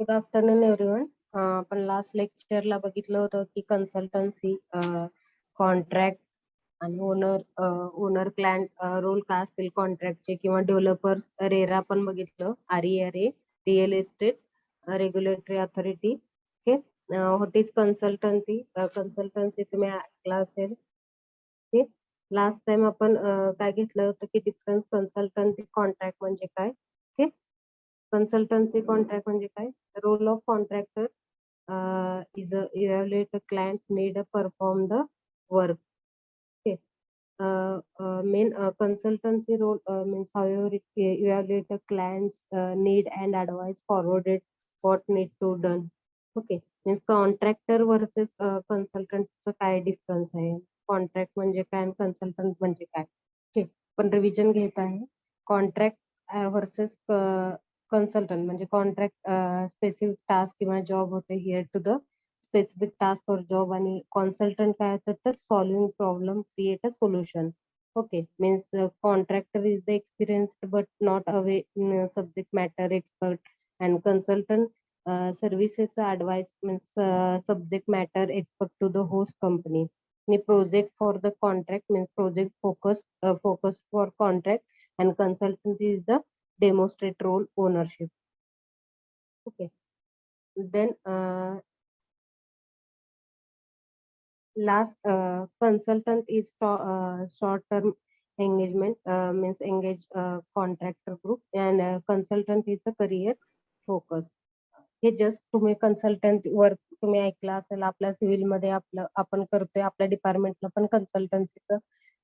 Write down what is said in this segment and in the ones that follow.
Good afternoon everyone. आपण last लेक्चरला बघितलं होतं की कन्सल्टन्सी, कॉन्ट्रॅक्ट आणि ओनर क्लायंट रोल काय असतील कॉन्ट्रॅक्टचे, किंवा डेव्हलपर रेरा पण बघितलं, RERA, real estate regulatory authority. Okay, what is consultancy? Consultancy तुम्ही ऐकला असेल. ओके, लास्ट टाइम आपण काय घेतलं होतं की डिफरन्स कन्सल्टन्सी कॉन्ट्रॅक्ट म्हणजे काय. ओके, consultancy contract म्हणजे काय? Role of contractor is evaluate the client need perform the work. Okay. Main consultancy role means however it evaluate the client's need and advice forwarded what need to done. Okay. Means contractor versus consultant चा काय difference आहे? Contract म्हणजे काय आणि consultant म्हणजे काय? Okay, पण revision घेत आहे. कॉन्ट्रॅक्ट वर्सेस कन्सल्टंट म्हणजे कॉन्ट्रॅक्ट स्पेसिफिक टास्क किंवा जॉब होते here to the specific task और जॉब, आणि कन्सल्टंट काय होतं तर solving problem create a solution. Okay, means contractor is the experienced but not a subject matter expert, and consultant services advice means subject matter expert to the host company. The project for the contract means project focus for contract, and consultancy is the demonstrate role ownership. Okay, then last consultant is short term engagement, means engage contractor group, and consultant is the career focus. हे just तुम्ही consultant work तुम्ही ऐकलं असेल, आपल्या civil मध्ये आपलं आपण करतोय, आपल्या डिपार्टमेंटला पण कन्सल्टन्सीचं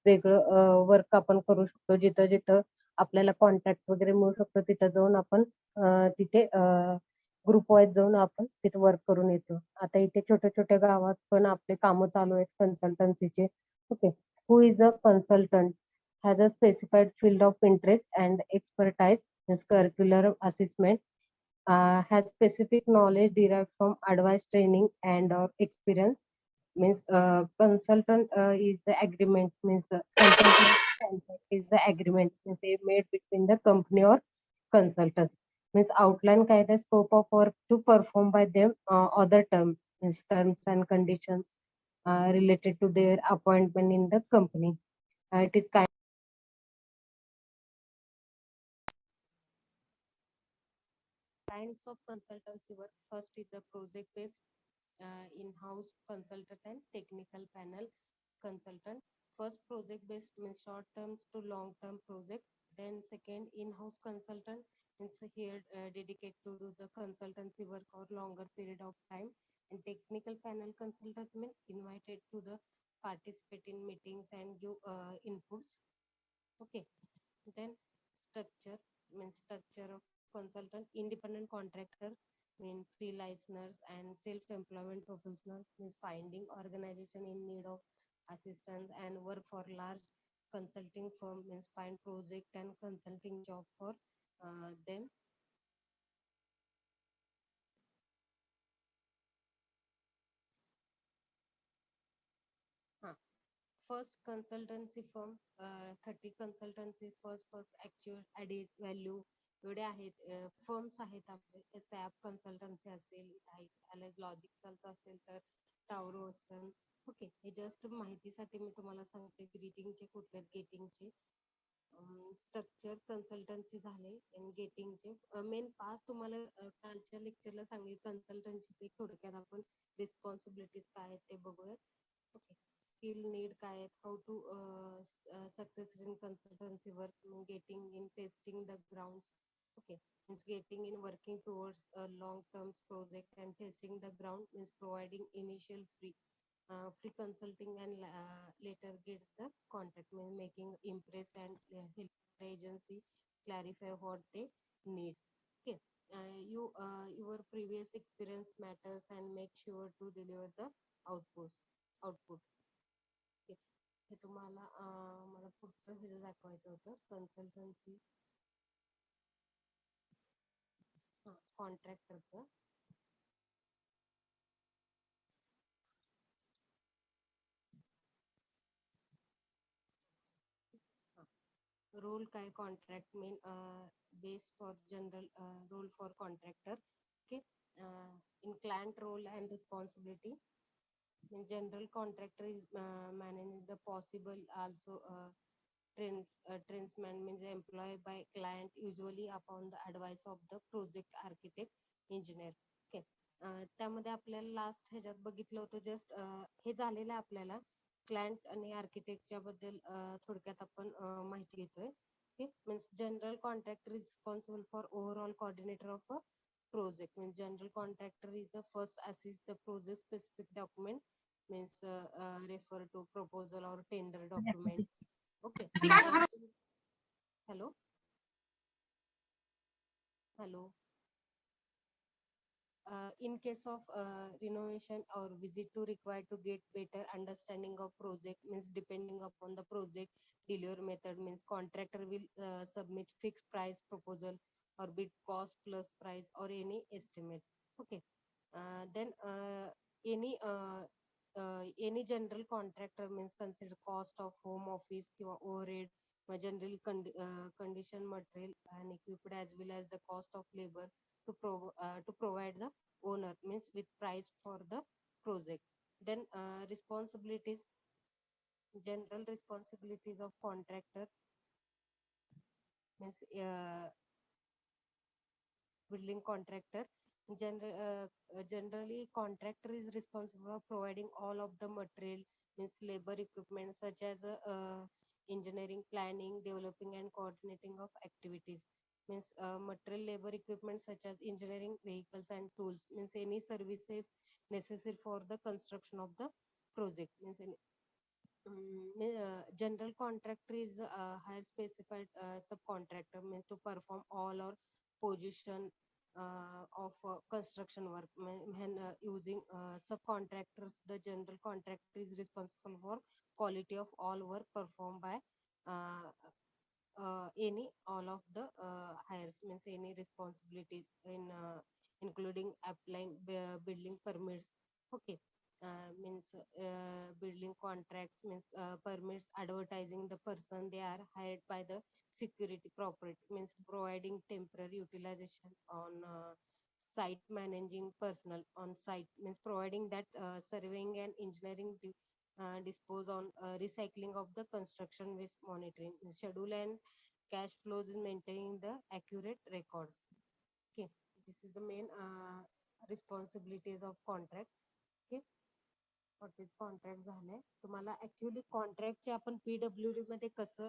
वेगळं वर्क आपण करू शकतो. जिथं जिथं आपल्याला कॉन्ट्रॅक्ट वगैरे मिळू शकतो तिथं जाऊन आपण तिथे ग्रुप वाईज जाऊन आपण तिथे वर्क करून येतो. आता इथे छोट्या छोट्या गावात पण आपले कामं चालू आहेत कन्सल्टन्सीचे. Okay, who is a consultant has a specified field of interest and expertise, curricular assessment, has specific knowledge derived from advice, training, and or experience. Means consultant is the agreement, means consultant contract is the agreement means they made between the company or consultants. Means outline काय the scope of work to perform by them, other means terms and conditions related to their appointment in the company. It is kinds of consultancy work. First is the project based in-house consultant and technical panel consultant. First, project based means short term to long term project. Then second, in-house consultant means here dedicated to do the consultancy work or longer period of time. And technical panel consultant means invited to the participate in meetings and give inputs. Okay. Then structure means structure of consultant, independent contractor, mean freelancers and self-employment professionals, means finding organization in need of assistance and work for large consulting firm, means find project and consulting job for them. Huh. First consultancy firm, 30 consultancy first for actual added value एवढे आहेत firms आहेत आपले. SAP consultancy असेल, लॉजिकलचं असेल तर टावरो असेल. Okay, हे just माहितीसाठी मी तुम्हाला सांगते ग्रीटिंगचे कुठले गेटिंगचे. स्ट्रक्चर कन्सल्टन्सी झाले आणि गेटिंगचे. मेन पाच तुम्हाला कालच्या लेक्चरला सांगितले कन्सल्टन्सीचे थोडक्यात आपण रिस्पॉन्सिबिलिटीज काय आहेत ते बघूयात. ओके, skill need काय आहेत, how to success in consultancy work, getting in testing the grounds. Okay, means getting in working towards a long term project and testing the ground means providing initial free consulting and later get the contact, means making impress and help the agency clarify what they need. Okay, your previous experience matters and make sure to deliver the output. हे तुम्हाला मला पुढचं हे दाखवायचं होतं consultancy कॉन्ट्रॅक्टरचं. Role काय contract main base for general role for contractor. Okay, In client role and responsibility, in general contractor is managing the possible also tradesman means employed by client usually upon the advice of the project architect engineer. Okay, त्यामध्ये आपल्याला last ह्याच्यात बघितलं होतं just हे झालेलं आहे आपल्याला client आणि आर्किटेक्टच्या बद्दल थोडक्यात आपण माहिती घेतोय. Okay, means general contractor is responsible for overall coordinator of a project. Means general contractor is the first assist the project specific document, means refer to proposal or tender document. Okay. Hello. Hello. In case of renovation or visit to required to get better understanding of project, means depending upon the project delivery method, means contractor will submit fixed price proposal or bid cost plus price or any estimate. Okay. Then any general contractor means consider cost of home office किंवा overhead, general condition material and equipment as well as the cost of labor to provide the owner means with price for the project. Then responsibilities, general responsibilities of contractor means building contractor. Generally contractor is responsible for providing all of the material means labor equipment such as engineering planning developing and coordinating of activities, means material labor equipment such as engineering vehicles and tools, means any services necessary for the construction of the project. Means general contractor is hire specified subcontractor means to perform all or position of construction work. When using subcontractors, the general contractor is responsible for quality of all work performed by uh, any all of the hires, means any responsibilities in including applying building permits. Okay, means building contracts means permits advertising the person they are hired by the security property, means providing temporary utilization on site, managing personnel on site, means providing that surveying and engineering dispose on recycling of the construction waste, monitoring schedule and cash flows in maintaining the accurate records. Okay, this is the main responsibilities of contract. Okay, what is contract झालंय तुम्हाला actually कॉन्ट्रॅक्टचे आपण PWD मध्ये कसं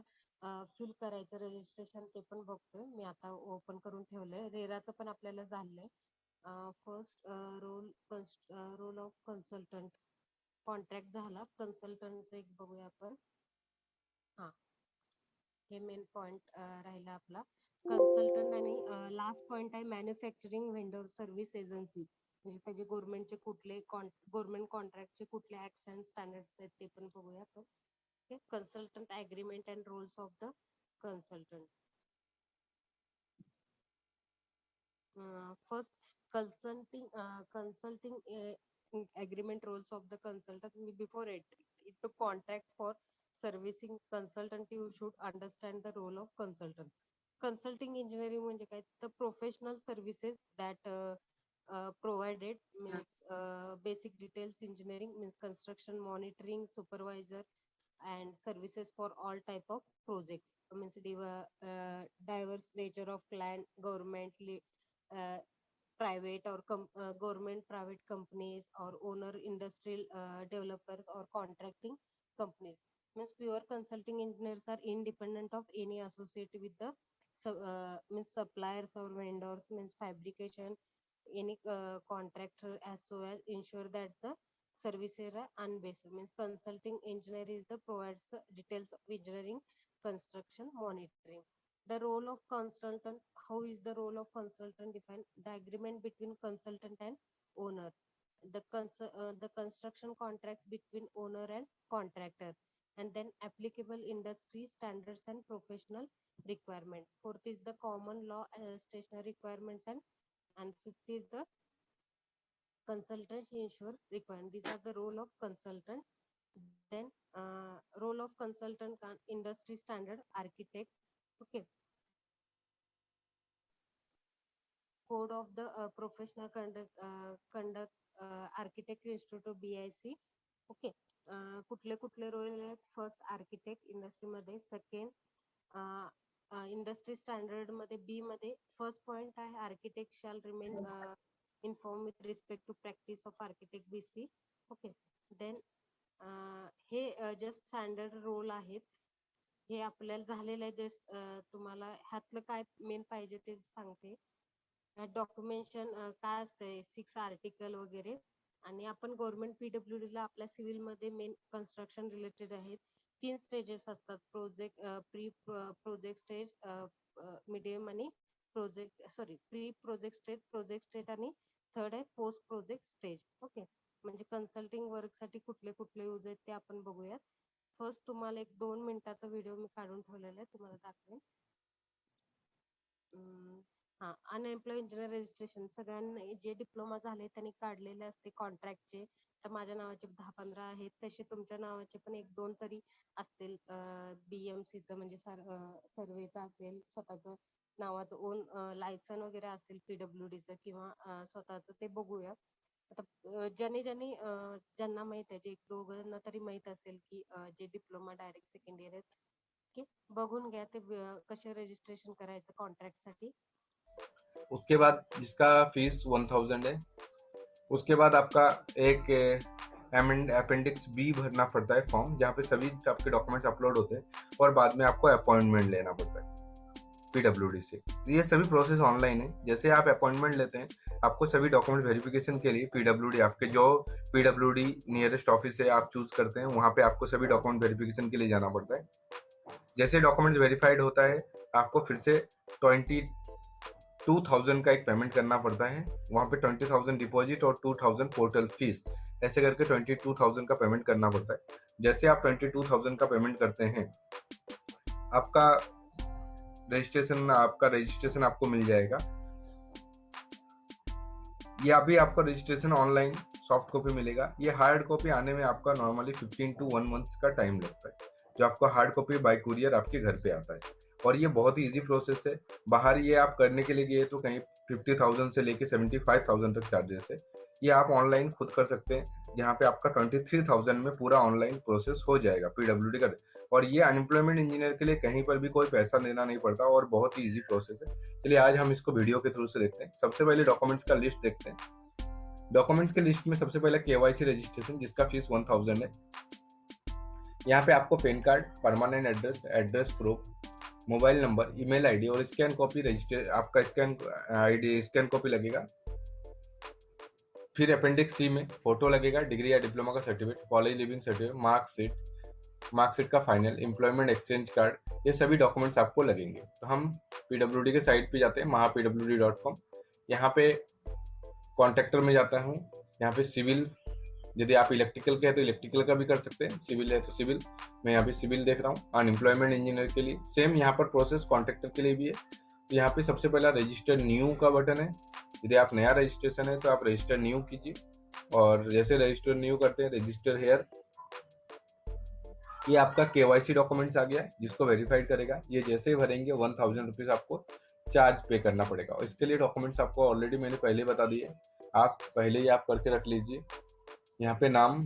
fill करायचं registration ते पण बघतोय मी आता ओपन करून ठेवलंय. रेराचं पण आपल्याला झालंय. First role of consultant contract झाला. कन्सल्टंटचं एक बघूया आपण. हा, हे मेन पॉइंट राहिला आपला कन्सल्टंट. आणि लास्ट पॉइंट आहे मॅन्युफॅक्चरिंग व्हेंडर सर्व्हिस एजन्सी, म्हणजे त्याचे गव्हर्नमेंटचे कुठले गव्हर्नमेंट कॉन्ट्रॅक्टचे कुठले ऍक्ट्स अँड स्टँडर्ड्स आहेत ते पण बघूया आपण. Consultant agreement and roles of the consultant. First, consulting agreement roles of the consultant. Before it took contract for servicing consultant, you should understand the role of consultant. Consulting engineering म्हणजे काय, the professional services that provided means basic details engineering means construction monitoring supervisor and services for all type of projects, means diverse nature of client government uh, private or government private companies or owner industrial developers or contracting companies. Means pure consulting engineers are independent of any associate with the means suppliers or vendors, means fabrication any contractor, as so as ensure that the services are unbased. Means consulting engineer is the provides the details of engineering construction monitoring. The role of consultant, how is the role of consultant defined? The agreement between consultant and owner, the construction contracts between owner and contractor, and then applicable industry standards and professional requirement. Fourth is the common law stationary requirements, and fifth is the consultants ensure requirement. These are the role of consultant. Then role of consultant industry standard architect. Okay, code of the professional conduct architect institute BIC. Okay. कुठले कुठले role आहेत? First architect इंडस्ट्रीमध्ये, second industry standard मध्ये B मध्ये first point आहे architect shall remain inform with respect to practice of architect BC. Okay. Then हे just standard role आहेत. हे आपल्याला झालेलं आहे. जस्ट तुम्हाला ह्यातलं काय मेन पाहिजे ते सांगते. डॉक्युमेंटेशन काय असतंय, 6 आर्टिकल वगैरे. आणि आपण गव्हर्नमेंट PWD ला आपल्या सिव्हिल मध्ये मेन कन्स्ट्रक्शन रिलेटेड आहेत. 3 स्टेजेस असतात, प्रोजेक्ट स्टेज, मिडियम आणि प्री प्रोजेक्ट स्टेज आणि थर्ड आहे पोस्ट प्रोजेक्ट स्टेज. ओके. म्हणजे कन्सल्टिंग वर्क साठी कुठले कुठले यूज आहेत ते आपण बघूयात. फर्स्ट तुम्हाला एक 2 मिनिटाचा व्हिडिओ मी काढून ठेवलेला आहे, तुम्हाला दाखवेन. हा, अनएम्प्लॉय इंजिनियर रजिस्ट्रेशन सगळ्यांनी जे डिप्लोमा झाले त्यांनी काढलेले असते कॉन्ट्रॅक्टचे. तर माझ्या नावाचे 10-15 आहेत, तसे तुमच्या नावाचे पण 1-2 तरी असतील. BMCचं म्हणजे सर्वेचं असेल, स्वतःचं नावाचं ओन लायसन वगैरे असेल PWDचं किंवा स्वतःचं, ते बघूया. आता ज्यांना माहित आहे, जे 1-2 तरी माहित असेल की जे डिप्लोमा डायरेक्ट सेकंड इयर आहेत. ओके, बघून घ्या ते कसे रजिस्ट्रेशन करायचं कॉन्ट्रॅक्ट साठी. उसके बाद जिसका फीस 1000 है, उसके बाद आपका एक अपेंडिक्स बी भरना पड़ता है फॉर्म, जहाँ पे सभी आपके डॉक्यूमेंट्स अपलोड होते हैं और बाद में आपको अपॉइंटमेंट लेना पड़ता है PWD से. ये सभी प्रोसेस ऑनलाइन है. जैसे आप अपॉइंटमेंट लेते हैं, आपको सभी डॉक्यूमेंट वेरिफिकेशन के लिए PWD, आपके जो PWD नियरेस्ट ऑफिस है आप चूज करते हैं, वहाँ पे आपको सभी डॉक्यूमेंट वेरिफिकेशन के लिए जाना पड़ता है. जैसे डॉक्यूमेंट्स वेरीफाइड होता है, आपको फिर से 22,000 का एक पेमेंट करना पड़ता है. वहाँ पे 20,000 डिपॉजिट और 2,000 पोर्टल फीस, ऐसे करके 22,000 का पेमेंट करना पड़ता है. जैसे आप 22,000 का पेमेंट करते हैं, आपका रजिस्ट्रेशन आपको मिल जाएगा. ये अभी आपको रजिस्ट्रेशन ऑनलाइन सॉफ्ट कॉपी मिलेगा. ये हार्ड कॉपी आने में आपका नॉर्मली 15 to 1 month का टाइम लगता है, जो आपको हार्ड कॉपी बाय कुरियर आपके घर पे आता है. और ये बहुत ही इजी प्रोसेस है. बाहर ये आप करने के लिए गए तो कहीं 50,000 से लेके 75,000 तक चार्जेस है. ये आप ऑनलाइन खुद कर सकते हैं, जहाँ पे आपका 23,000 में पूरा ऑनलाइन प्रोसेस हो जाएगा PWD का. और ये अनएम्प्लॉयमेंट इंजीनियर के लिए कहीं पर भी कोई पैसा देना नहीं पड़ता और बहुत ही इजी प्रोसेस है. चलिए आज हम इसको वीडियो के थ्रू से देखते हैं. सबसे पहले डॉक्यूमेंट्स का लिस्ट देखते हैं. डॉक्यूमेंट्स के लिस्ट में सबसे पहले KYC रजिस्ट्रेशन, जिसका फीस 1000 है. यहाँ पे आपको pan card, permanent address proof, mobile number, email ID और स्कैन कॉपी आपका स्कैन कॉपी लगेगा. फिर अपेंडिक्स सी में फोटो लगेगा, डिग्री या डिप्लोमा का certificate, college leaving certificate, marksheet का फाइनल, एम्प्लॉयमेंट एक्सचेंज कार्ड, ये सभी डॉक्यूमेंट्स आपको लगेंगे. तो हम PWD के साइट पे जाते हैं, mahapwd.com. यहाँ पे कॉन्ट्रैक्टर में जाता हूँ. यहाँ पे सिविल, यदि आप इलेक्ट्रिकल के हैं तो इलेक्ट्रिकल का भी कर सकते हैं, सिविल है तो सिविल. मैं यहाँ पे सिविल देख रहा हूँ. अनएम्प्लॉयमेंट इंजीनियर के लिए सेम यहाँ पर प्रोसेस कॉन्ट्रैक्टर के लिए भी है. तो यहाँ पे सबसे पहला रजिस्टर न्यू का बटन है. यदि आप नया रजिस्ट्रेशन है तो आप रजिस्टर न्यू कीजिए. और जैसे रजिस्टर न्यू करते हैं, रजिस्टर हेयर, ये आपका KYC डॉक्यूमेंट्स आ गया है, जिसको वेरीफाइड करेगा. ये जैसे ही भरेंगे 1000 रुपीज आपको चार्ज पे करना पड़ेगा. और इसके लिए डॉक्यूमेंट्स आपको ऑलरेडी मैंने पहले बता दिए, आप पहले ही आप करके रख लीजिए. यहाँ पे नाम,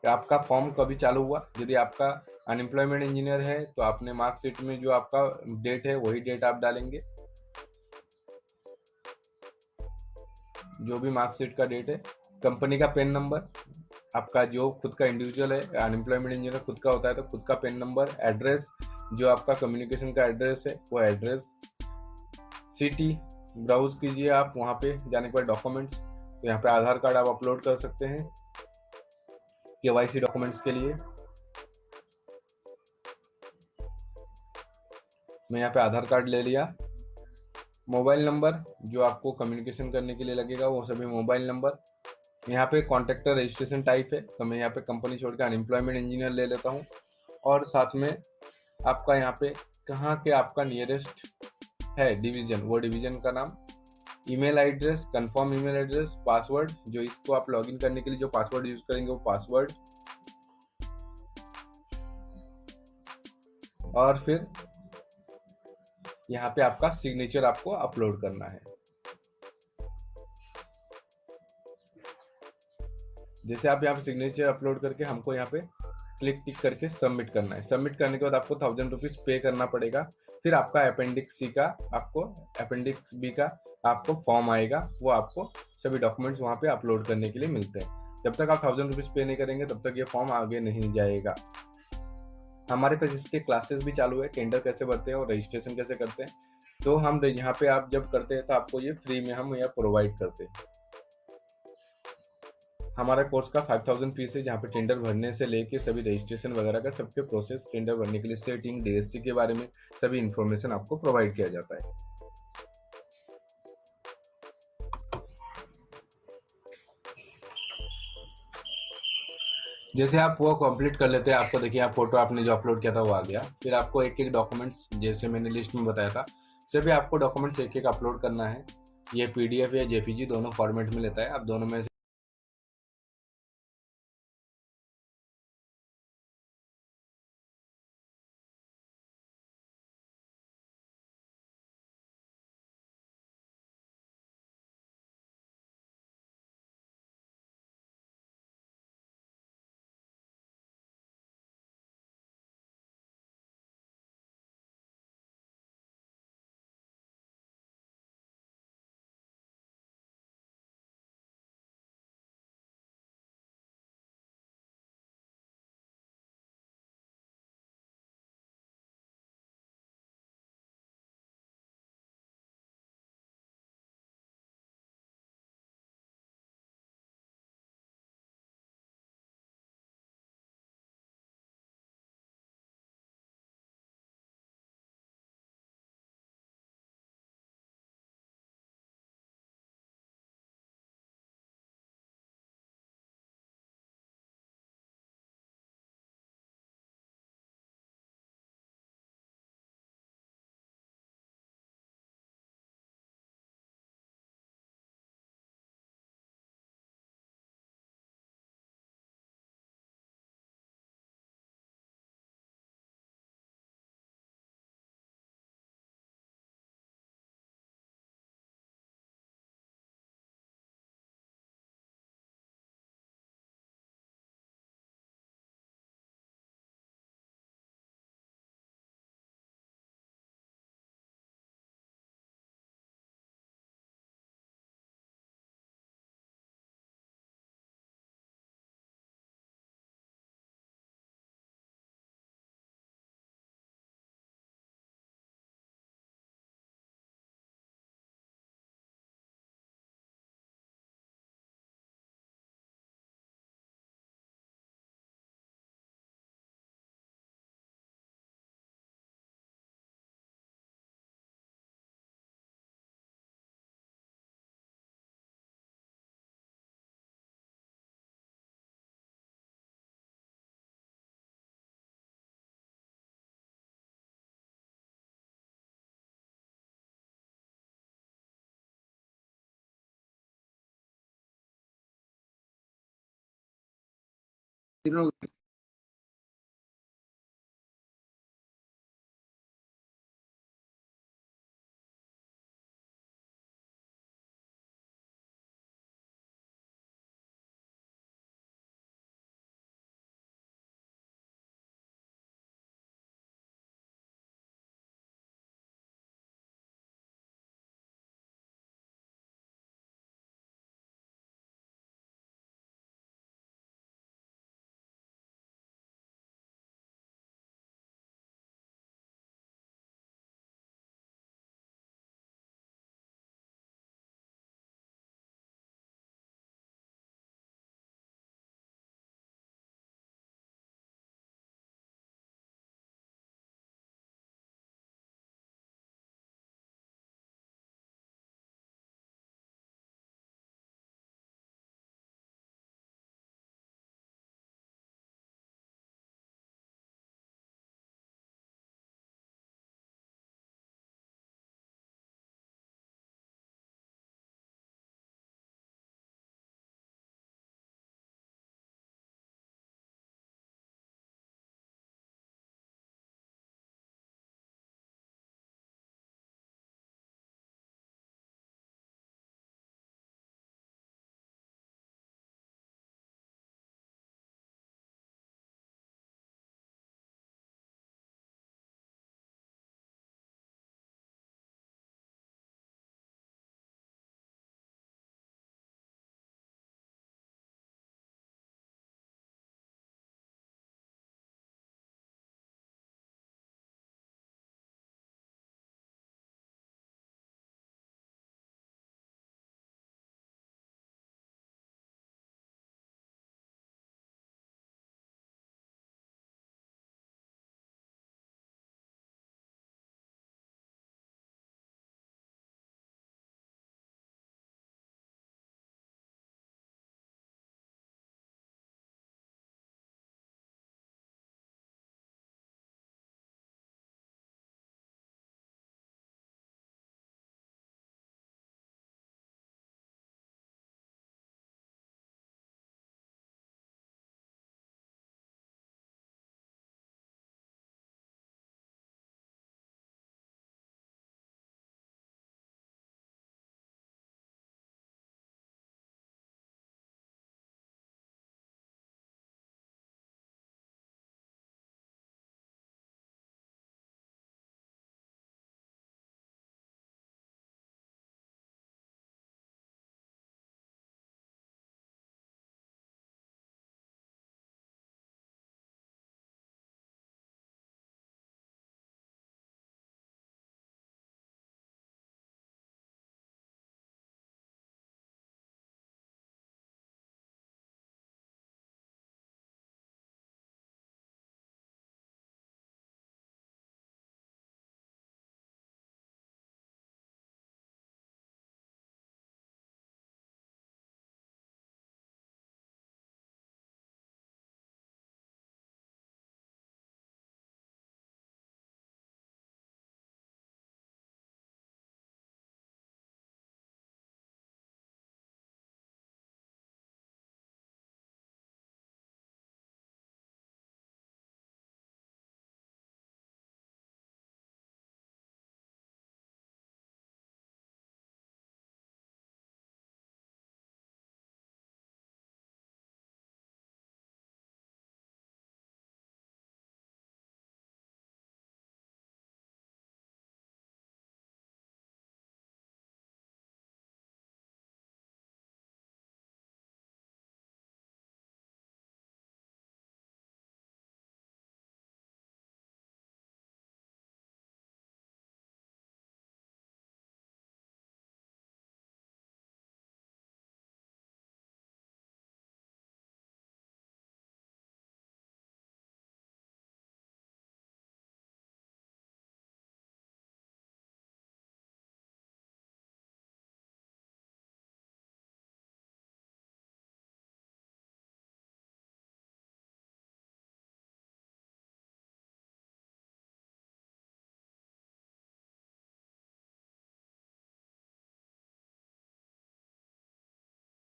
आपका फॉर्म कभी चालू हुआ. यदि आपका अनएम्प्लॉयमेंट इंजीनियर है तो आपने मार्कशीट में जो आपका डेट है वही डेट आप डालेंगे, जो भी मार्कशीट का डेट है. कंपनी का पेन नंबर, आपका जो खुद का इंडिविजुअल है, अनएम्प्लॉयमेंट इंजीनियर खुद का होता है तो खुद का पेन नंबर, एड्रेस, जो आपका कम्युनिकेशन का एड्रेस है वो एड्रेस, सिटी ब्राउज कीजिए आप. वहाँ पे जाने के बाद डॉक्यूमेंट्स, तो यहाँ पे आधार कार्ड आप अपलोड कर सकते हैं KYC डॉक्यूमेंट्स के लिए. मैं यहाँ पे आधार कार्ड ले लिया. मोबाइल नंबर जो आपको कम्युनिकेशन करने के लिए लगेगा वो सभी मोबाइल नंबर. यहाँ पे कॉन्ट्रैक्टर रजिस्ट्रेशन टाइप है, तो मैं यहाँ पे कंपनी छोड़ के अनएम्प्लॉयमेंट इंजीनियर ले लेता हूँ. और साथ में आपका यहाँ पे कहाँ के आपका नियरेस्ट है डिवीजन, वो डिवीजन का नाम, email address, confirm email address, password, जो इसको आप लॉगिन करने के लिए जो पासवर्ड यूज करेंगे वो पासवर्ड. और फिर यहाँ पे आपका सिग्नेचर आपको अपलोड करना है। जैसे आप यहाँ पे सिग्नेचर अपलोड करके हमको यहाँ पे क्लिक टिक करके सबमिट करना है। सबमिट करने के बाद आपको 1000 रुपीज पे करना पड़ेगा। फिर आपका अपेंडिक्स सी का आपको अपेंडिक्स बी का आपको फॉर्म आएगा, वो आपको सभी डॉक्यूमेंट्स वहाँ पे अपलोड करने के लिए मिलते हैं। जब तक आप 1000 रुपीज पे नहीं करेंगे तब तक ये फॉर्म आगे नहीं जाएगा। हमारे पास इसके क्लासेस भी चालू है, टेंडर कैसे भरते हैं और रजिस्ट्रेशन कैसे करते हैं। तो हम यहाँ पे आप जब करते हैं तो आपको ये फ्री में हम यहाँ प्रोवाइड करते हैं। हमारा कोर्स का 5000 फीस है, जहाँ पे टेंडर भरने से लेके सभी रजिस्ट्रेशन वगैरह का सबके प्रोसेस, टेंडर भरने के लिए सेटिंग, डीएससी के बारे में सभी इन्फॉर्मेशन आपको प्रोवाइड किया जाता है। जैसे आप वो कंप्लीट कर लेते हैं, आपको देखिए आप फोटो आपने जो अपलोड किया था वो आ गया। फिर आपको एक एक डॉक्यूमेंट्स, जैसे मैंने लिस्ट में बताया था, सभी आपको डॉक्यूमेंट्स एक एक अपलोड करना है। ये पीडीएफ या जेपीजी दोनों फॉर्मेट में लेता है, आप दोनों में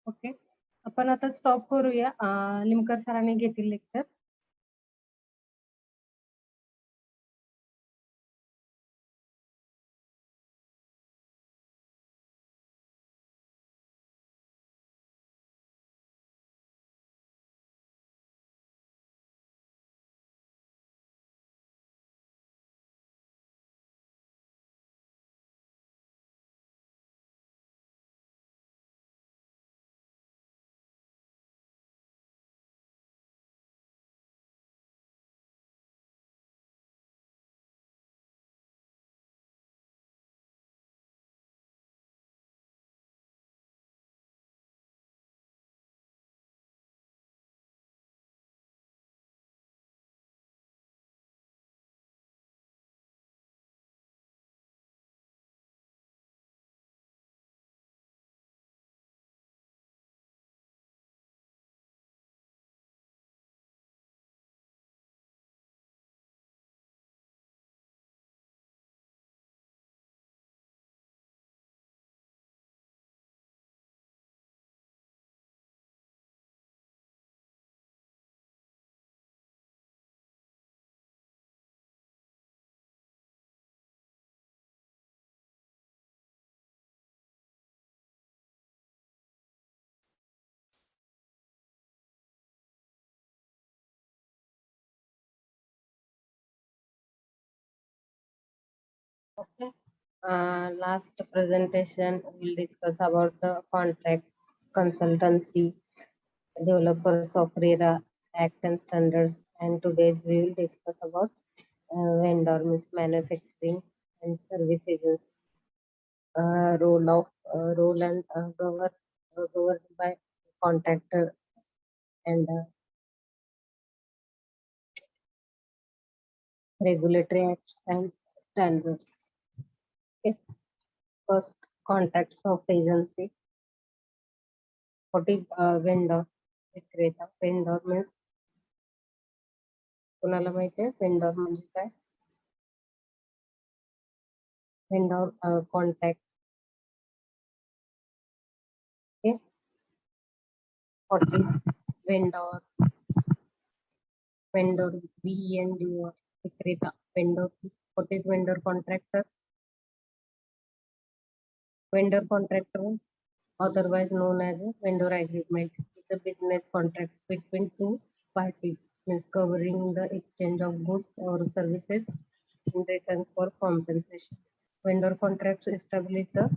ओके, आपण आता स्टॉप करूया. लिमकर सरांनी घेतील lecture. Okay. Last presentation we'll discuss about the contract consultancy, developers of RERA Act and standards, and today's we will discuss about vendor means manufacturing and services, role and governed by contractor and regulatory acts and standards. Okay. First, contracts of agency. What is vendor? विक्रेता. Vendor means कुणाला माहिती आहे vendor म्हणजे काय? Vendor contact. Okay. What is vendor? Vendor VNDO. विक्रेता. Vendor. What is vendor contractor? Vendor contractor, otherwise known as a vendor agreement, is a business contract between two parties, means covering the exchange of goods or services in return for compensation. Vendor contracts establish the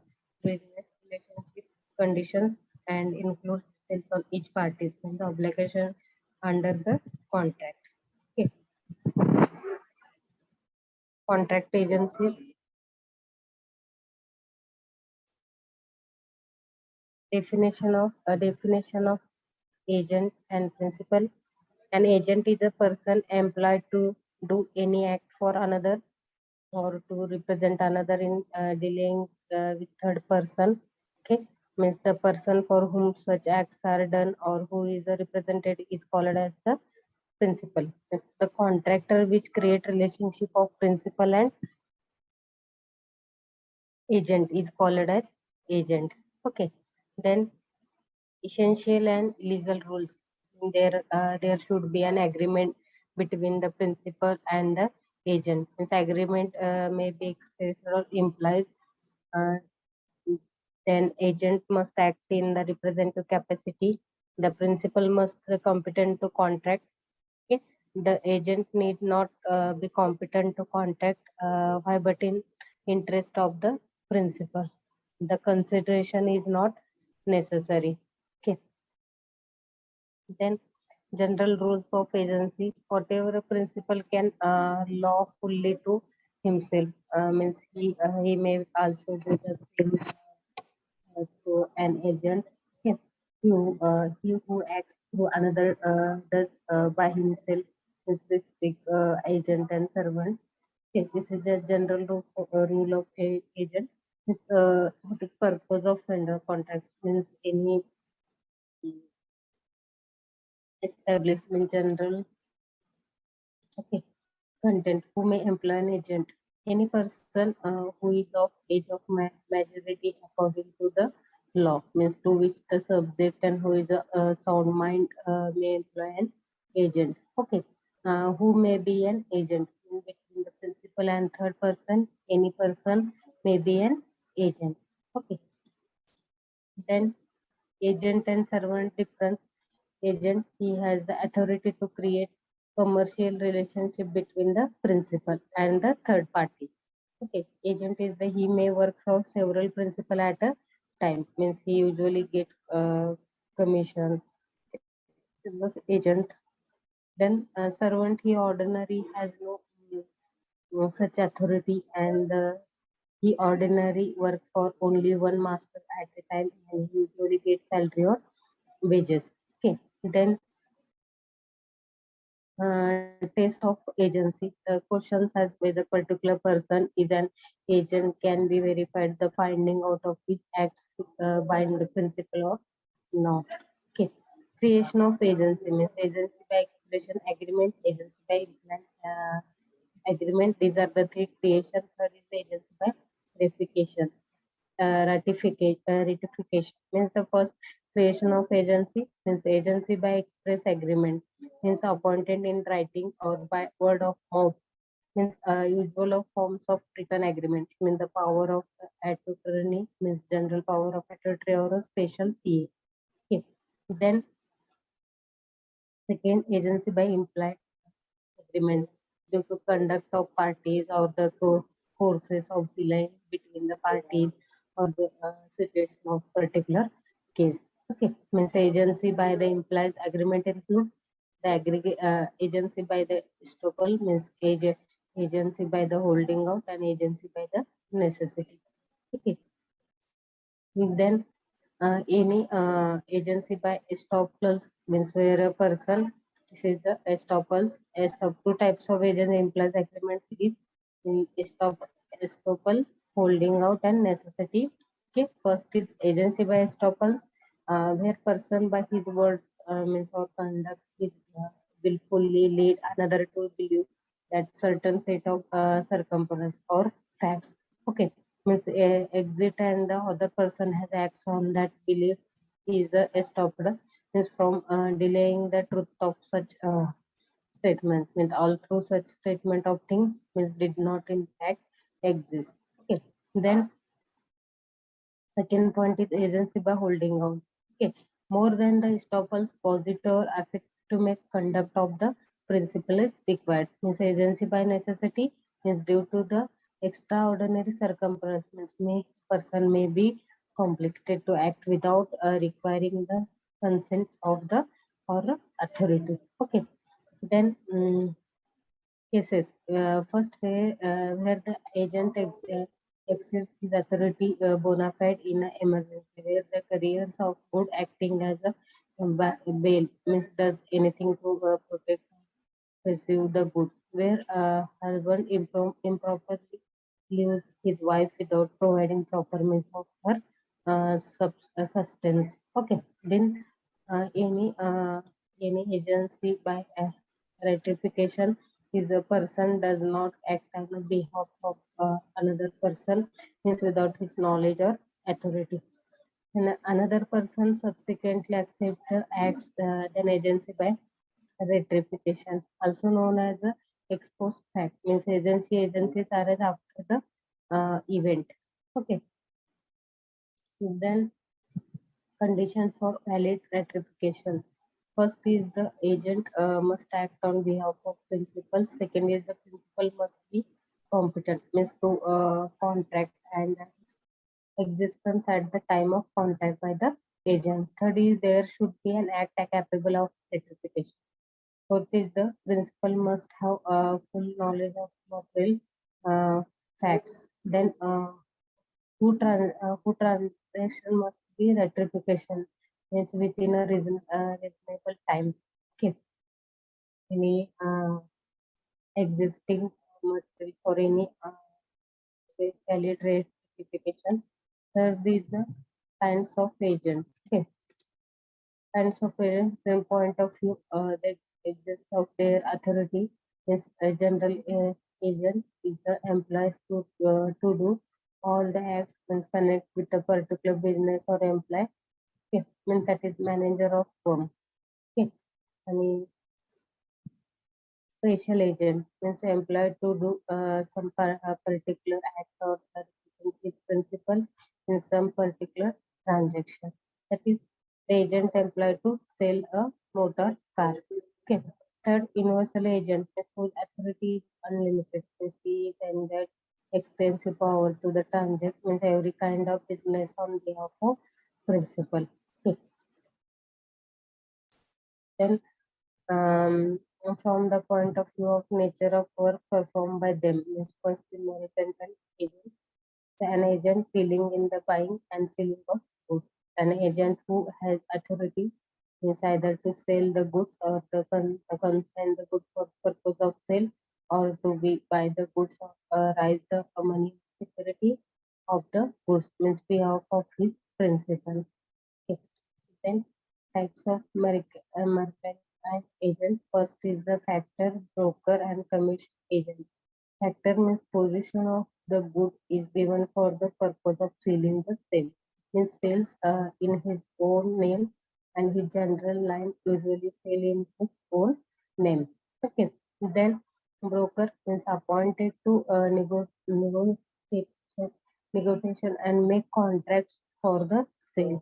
business relationship conditions and include details on each party's obligation under the contract. Okay. Contract agencies. Definition of agent and principal. An agent is a person employed to do any act for another or to represent another in dealing with third person. Okay, means the person for whom such acts are done or who is represented is called as the principal. Means the contractor which create relationship of principal and agent is called as agent. Okay, then essential and legal rules. There should be an agreement between the principal and the agent. This agreement may be expressed or implied. Uh, then agent must act in the representative capacity. The principal must be competent to contract. Okay? The agent need not be competent to contract, why but in interest of the principal. The consideration is not necessary. Okay. Then general rules of agency, whatever a principal can lawfully to himself, means he may also do the same to an agent. Yes. He who acts through another does by himself is specific agent and servant. Yes, this is a general rule of agent. This what is purpose of vendor contracts means any establishment general. Okay. Content who may employ an agent. Any person who is of age of majority according to the law, means to which the subject and who is a sound mind may employ an agent. Okay, who may be an agent? In between the principal and third person, any person may be an agent. Okay, then agent and servant difference. Agent, he has the authority to create commercial relationship between the principal and the third party. Okay, agent is the he may work for several principal at a time. Means he usually get commission. It was agent. Then servant, he ordinary has no such authority, and he ordinary work for only one master at a time, and he usually get salary or wages. Okay, then test of agency. The questions as whether particular person is an agent can be verified. The finding out of which acts bind the principle or not. Okay. Creation of agency means agency by expression, agreement, agency by agreement. These are the three creation. Third is the agency by ratification. Ratification means the first creation of agency means agency by express agreement means appointed in writing or by word of mouth means usual of forms of written agreement means the power of attorney means general power of attorney or a special PA. Okay. Then second agency by implied agreement due to conduct of parties or the courses of dealing between the parties or the situation of particular case. Okay, means agency by the implies agreement includes the agency by the estoppel means agency by the holding out and agency by the necessity. Okay, then any agency by estoppels means where a person, this is the estoppels. Two types of agency implies agreement is in estoppel, holding out and necessity. Okay, first is agency by estoppels, where person by his words means or conduct is will fully lead another to believe that certain set of circumstances or facts. Okay, means exit and the other person has acts on that belief is stopped means from delaying the truth of such statement means all through such statement of thing means did not in fact exist. Okay, then second point is agency by holding out. Okay, more than the estoppel's positive effect to make conduct of the principle is required. Means agency by necessity is due to the extraordinary circumstances. May person may be complicted to act without requiring the consent of the or authority. Okay, then cases. First, where the agent exerts his authority bona fide in an emergency, where the careers of good acting as a bail means does anything to protect receive the goods, where husband improperly leaves his wife without providing proper means of her sustenance. Okay, then any agency by ratification is a person does not act on the behalf of another person means without his knowledge or authority. And another person subsequently accepts the acts then agency by ratification, also known as a ex post fact, means agencies are as after the event. Okay, then conditions for valid ratification. First is the agent must act on behalf of principal. Second is the principal must be competent, means to contract and existence at the time of contact by the agent. Third is there should be an act capable of ratification. Fourth is the principal must have full knowledge of material facts. Then who transaction must be ratification is within a reasonable time. Okay. Any existing material for any valid ratification. Third is the kinds of agent. Okay. Kinds of agent from point of view that exists of their authority is a general agent is the employees to do all the acts means connect with a particular business or employee. Okay, means that is manager of firm. Okay, आणि special agent means employed to do some particular act or its principal in some particular transaction. That is the agent employed to sell a motor car. Okay. Third, universal agent whose authority is unlimited. He can get extensive power to the transact means every kind of business on behalf of principal. Okay. Then from the point of view of nature of work performed by them means first inheritance and agent. An agent dealing in the buying and selling of goods. An agent who has authority is either to sell the goods or to consign the goods for purpose of sale or to be buy the goods or raise the money security of the goods means behalf of his principal. Okay. Then types of mercantile agent. First is the factor, broker, and commission agent. Factor means position of the good is given for the purpose of selling the same. Means sales in his own name and his general line usually sell in his own name. Okay. Then broker is appointed to negotiation and make contracts for the sale.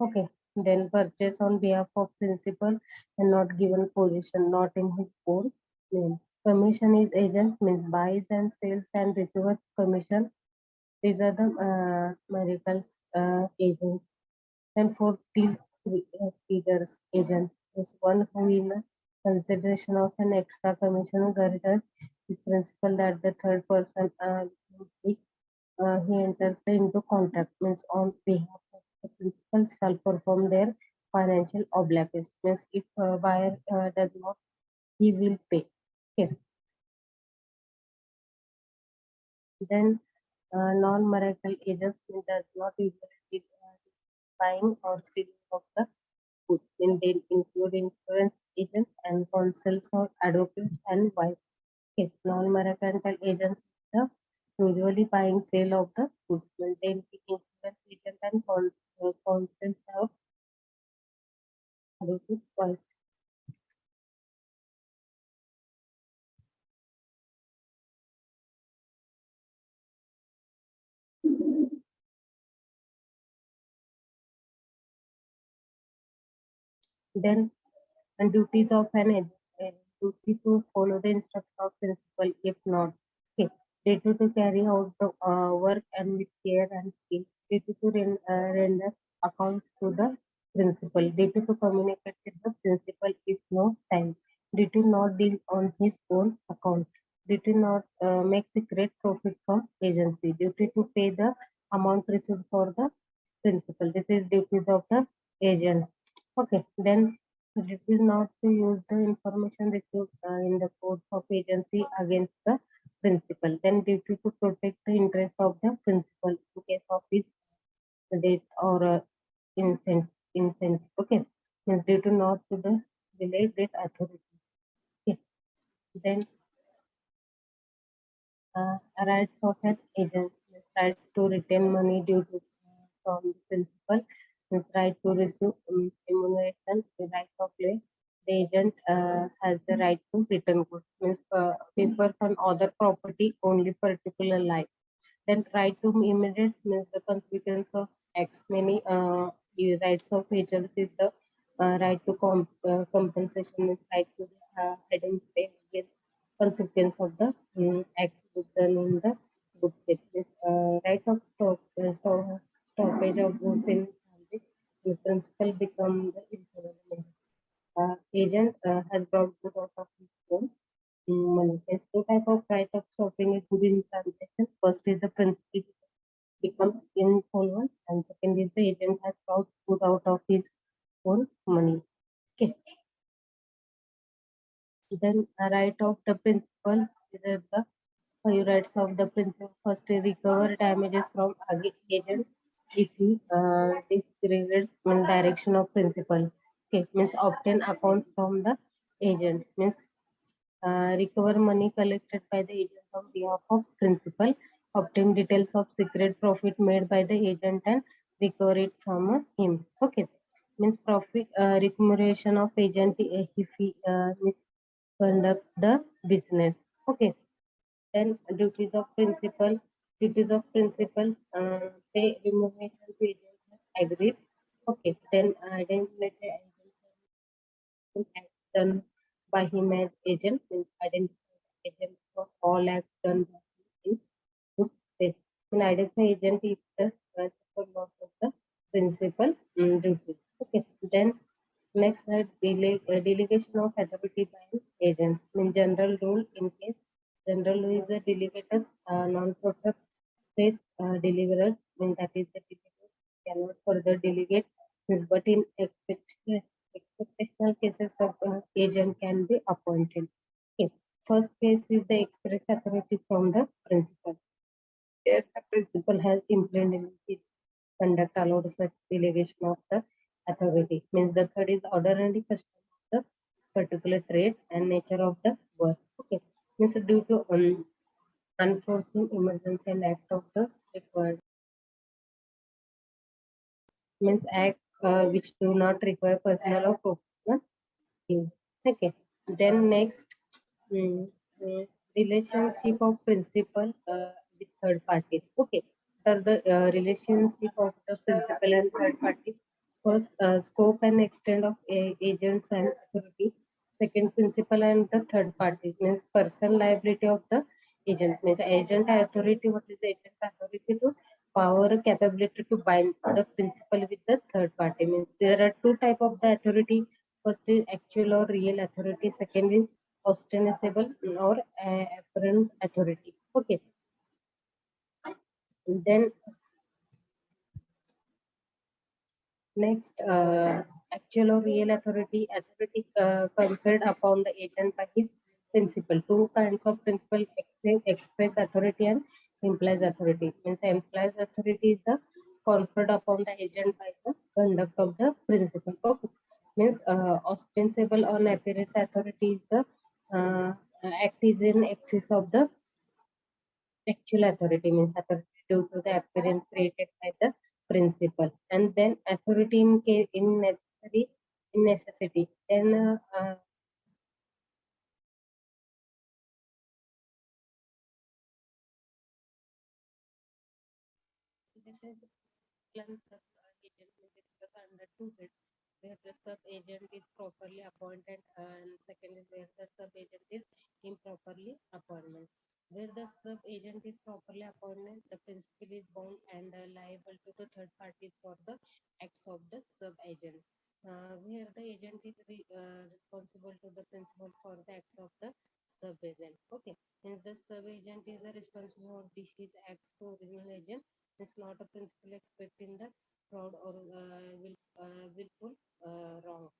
Okay. Then purchase on behalf of principal and not given position, not in his own name. Commission is agent means buys and sells and receives commission. These are the marital agents. And for figures agent is one who in consideration of an extra commission granted is principal that the third person he enters into contract means on behalf of the principal shall perform their financial obligations means if buyer does not he will pay. Okay. Then non-marital agents does not usually buying or selling of the goods. They include insurance agents and counsels or advocates and wives. Yes, non-marital agents usually buying sale of the goods. Maintain the insurance agent and counsels of advocates wives. Then and duties of an agent, duty to follow the instruction of principal if not. Okay. Duty to carry out the work and with care and skill. Duty to render accounts to the principal. Duty to communicate with the principal if no time. Duty not deal on his own account. Duty not make secret profit from agency. Duty to pay the amount received for the principal. This is duties of the agent. Okay, then it is not to use the information received in the course of agency against the principal. Then duty to protect the interest of the principal in case of his death or incent. Okay, means due to not to the delay death authority. Okay. Then rights of an agent, right to retain money due to from the principal, his right to receive remuneration, the right of play. The agent has the right to return goods, means papers on other property only particular life. Then right to immediate means the consequence of acts. Many the rights of agents is the right to compensation, is right to identify against consequence of the acts done in the good faith. Right of stoppage of goods in transit, the principal become the insolvent. Agent has brought good out of his own money. There's two type of right of stopping a good in transaction. First is the principal becomes insolvent, and second is the agent has brought good out of his own money. Okay. Then a right of the principal is the five rights of the principal. First, recover damages from agent if he disregarded in direction of principal. Okay, means obtain accounts from the agent. Means recover money collected by the agent on behalf of principal obtain details of secret profit made by the agent and recover it from him. Okay, means profit remuneration of agent if he misconduct the business. Okay, then duties of principal. Duties of principal pay remuneration to agent has agreed. Okay, then identify acts done by him as agent, means identify the agent for all acts done by him is good faith. In identify agent is the principal loss of the principal duty. Okay, then next slide, delegation of authority by an agent. In general rule, in case general rule is the delegators, non-profit place deliverers, mean that is the delegators cannot further delegate, means but in exceptional cases of agent can be appointed. Okay. First case is the express authority from the principal. If the principal has implemented his conduct allowed such delegation of the authority. Means the third is order and the custom of the particular trade and nature of the work. Okay. Means due to unforeseen emergency and act of the required, means act which do not require personal or professional use. Okay. Then next, mm, relationship of principal with third party. Okay. So the relationship of the principal and third party. First, scope and extent of agents and authority. Second, principal and the third party, means person liability of the agent, means agent authority. What is the agent authority? To power capability to bind the principal with the third party, means there are two type of the authority. First is actual or real authority. Second is ostensible or apparent authority. Okay. Then next, actual or real authority. Authority conferred upon the agent by his principal. Two kinds of principal: express authority and implies authority. Means implies authority is the conferred upon the agent by the conduct of the principal. Okay. Means ostensible or appearance authority is the uh, act is in excess of the actual authority, means authority due to the appearance created by the principal, and then authority in case in necessity. Then relationship plans of agent will discuss under two heads, where the sub agent is properly appointed, and second is where the sub agent is improperly appointed. Where the sub agent is properly appointed, the principal is bound and liable to the third parties for the acts of the sub agent. Where the agent is responsible to the principal for the acts of the sub agent. Okay, since the sub agent is responsible for his acts to original agent, it's not a principal expecting the fraud or willful wrong.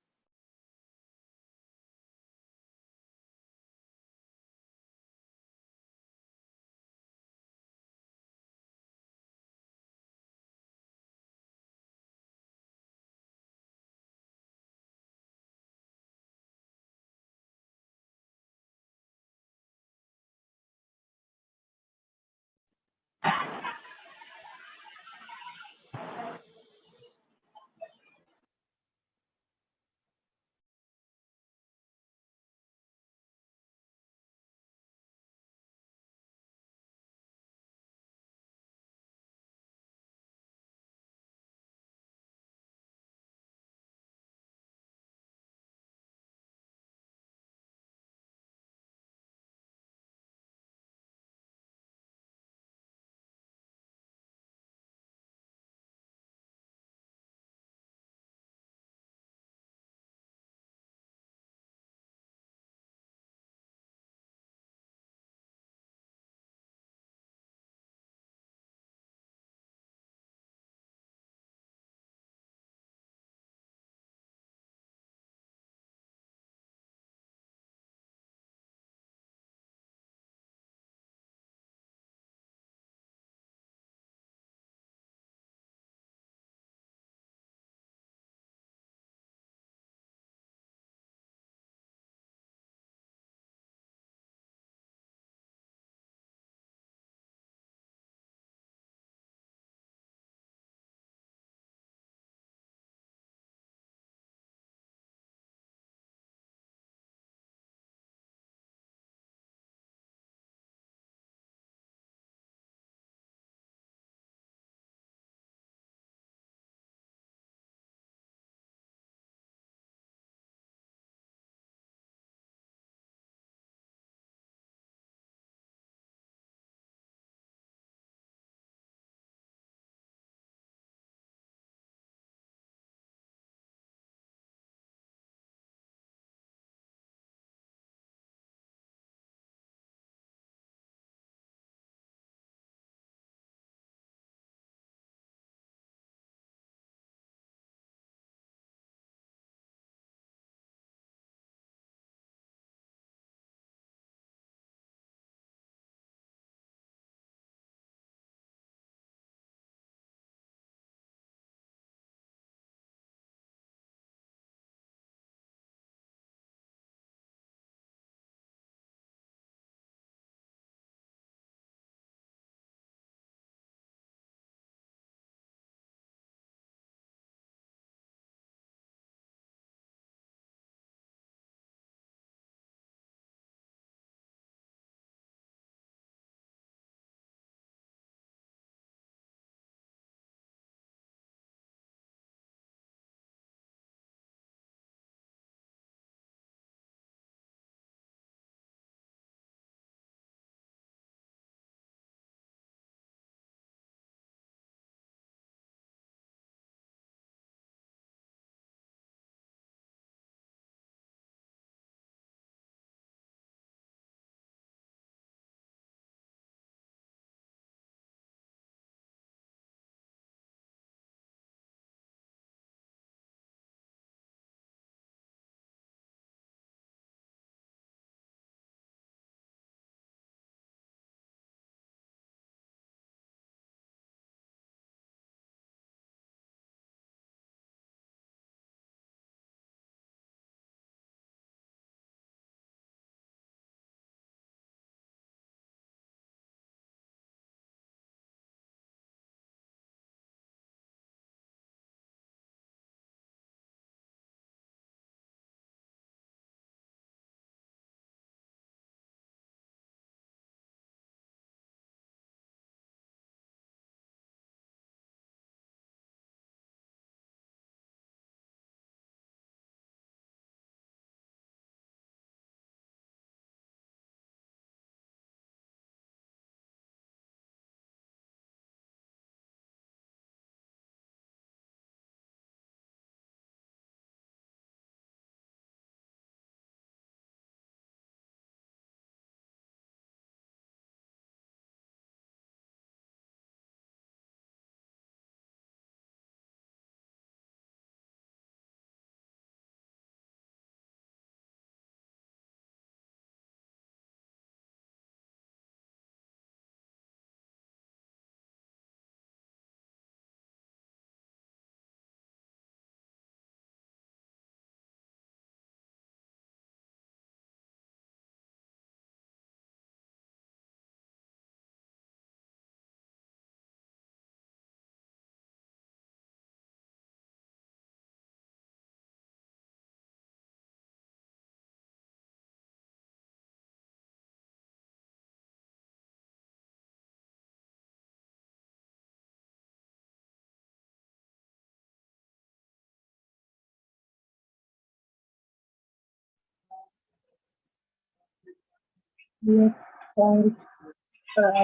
Next point,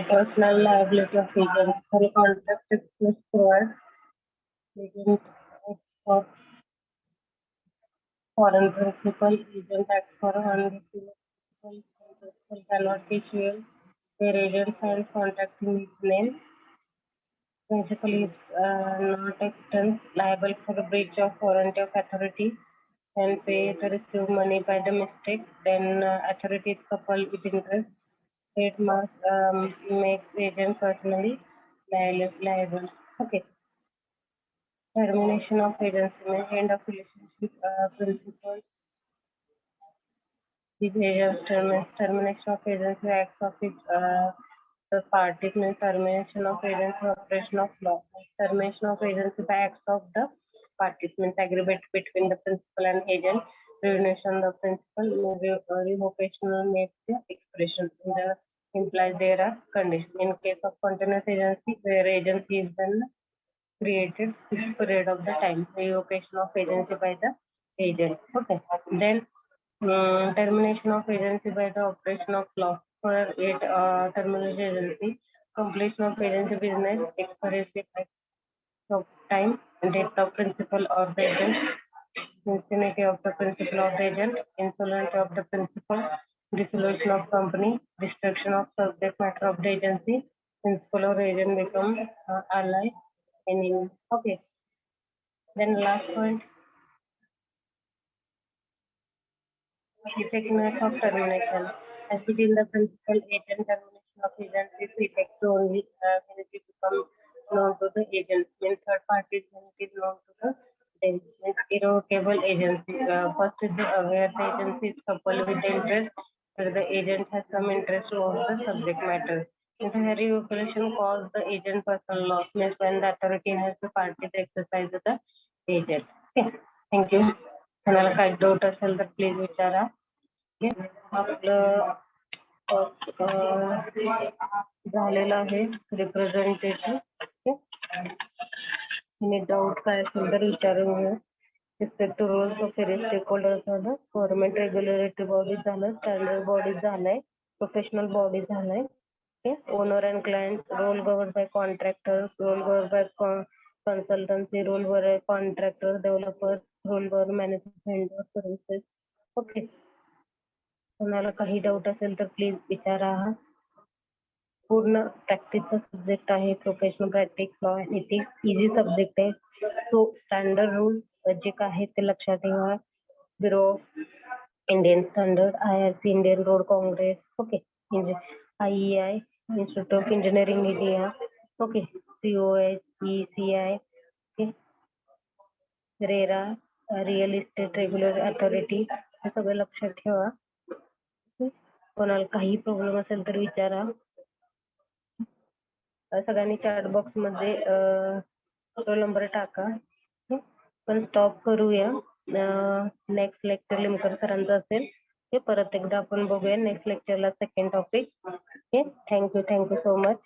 personal liability of agents. For contract must provide agent of foreign principal, agent acts for one principal cannot be sued. Their agent signs contracting his name. Principal is not extend liable for the breach of warranty of authority and pay the received money by the mistake. Then authority is coupled with interest. It must make the agent personally liable. Okay. Termination of agency means end of relationship principle. The termination of agency acts of its the parties means termination of agency operation of law. Termination of agency by acts of the parties means agreement between the principal and agent. Termination of principal revocation makes the expression. In the implies there are conditions. In case of continuous agency, where agency is then created fixed period of the time, revocation of agency by the agent. Okay. Then termination of agency by the operation of law. For it, termination agency, completion of agency business, expiration of time, death of principal or the agent, insanity of the principal or the agent, insolvency of the principal, dissolution of company, destruction of subject matter of the agency, principal or agent become ally, enemy. Okay. Then last point, effectiveness of termination. As it in the principal agent termination of agent is effective only when it becomes known to the agent. When third parties when it is known to the agent. Means irrevocable agency. First is the where the agency is coupled with the interest, where the agent has some interest over the subject matter. If a revocation causes the agent personal loss, means when the authority has the party to exercise the agent. Okay. Thank you. कोणाला काही doubt असेल तर please विचारा. आपलं झालेलं आहे representation. आणि doubt काय असेल तर विचारून घ्या. Respect to roles of stakeholders झालं, गव्हर्नमेंट रेग्युलेटरी बॉडी झालं, स्टँडर्ड बॉडी झालंय, प्रोफेशनल बॉडी झालंय. Owner and client, role govern by contractor, role govern by consultancy, role वर आहे contractor, developer, role वर management services. ओके. कोणाला काही डाऊट असेल तर प्लीज विचारा. पूर्ण प्रॅक्टिसचा सब्जेक्ट आहे. Professional practice, law and ethics easy subject आहे. सो स्टँडर्ड रूल जे काय आहे ते लक्षात ठेवा. Bureau Indian standard, IRC, Indian road congress, okay, IEI, institute of engineering India, okay, COH, ECI, okay, RERA, real estate regular authority, हे सगळं लक्षात ठेवा. कोणाला काही प्रॉब्लेम असेल तर विचारा. सगळ्यांनी चॅट बॉक्स मध्ये रोल नंबर टाका. पण स्टॉप करूया. नेक्स्ट लेक्चर लिमकर सरांचं असेल. परत एकदा आपण बघूया नेक्स्ट लेक्चरला second topic. Okay, thank you so much.